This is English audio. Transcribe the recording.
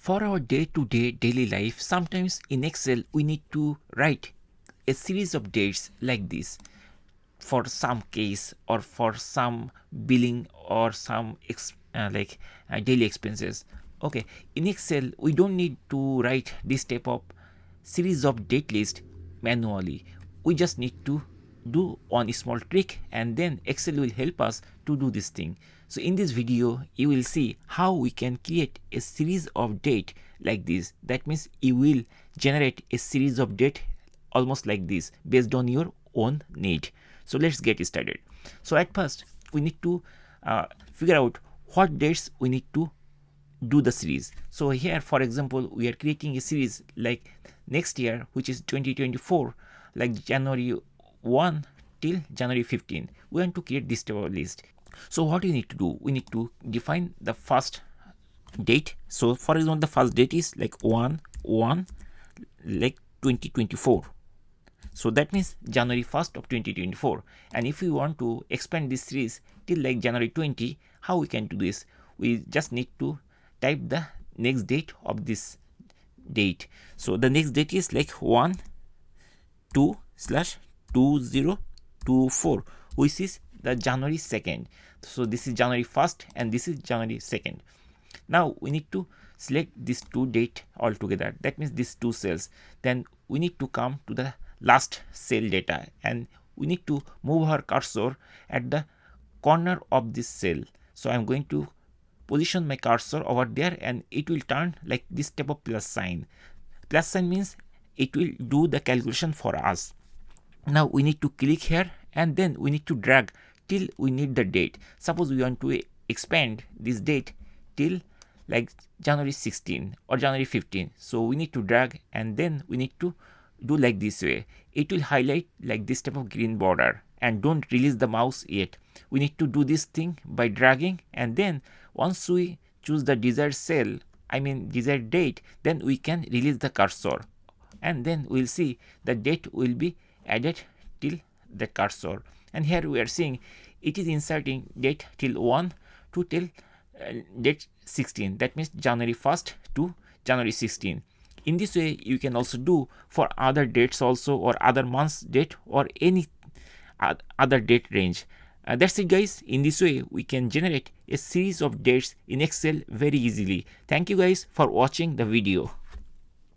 For our day-to-day daily life, sometimes in Excel we need to write a series of dates like this for some case or for some billing or some daily expenses. Okay, in Excel we don't need to write this type of series of date list manually. We just need to do one small trick and then Excel will help us to do this thing. So in this video you will see how we can create a series of date like this. That means you will generate a series of date almost like this based on your own need. So let's get started. So at first we need to figure out what dates we need to do the series. So here for example we are creating a series like next year, which is 2024, like January 1 till January 15. We want to create this table list. So what you need to do, we need to define the first date. So for example the first date is like 1 like 2024. So that means January 1st of 2024. And if we want to expand this series till like January 20, how we can do this? We just need to type the next date of this date. So the next date is like 1/2/2024, which is the January 2nd. So this is January 1st and this is January 2nd. Now we need to select these two dates all together. That means these two cells. Then we need to come to the last cell data and we need to move our cursor at the corner of this cell. So I'm going to position my cursor over there and it will turn like this type of plus sign. Plus sign means it will do the calculation for us. Now we need to click here and then we need to drag till we need the date. Suppose we want to expand this date till like January 16 or January 15. So we need to drag and then we need to do like this way. It will highlight like this type of green border, and don't release the mouse yet. We need to do this thing by dragging, and then once we choose the desired cell, desired date, then we can release the cursor and then we'll see the date will be added till the cursor. And here we are seeing it is inserting date till 1 to till date 16. That means January 1st to January 16. In this way you can also do for other dates also, or other months date, or any other date range. That's it guys. In this way we can generate a series of dates in Excel very easily. Thank you guys for watching the video.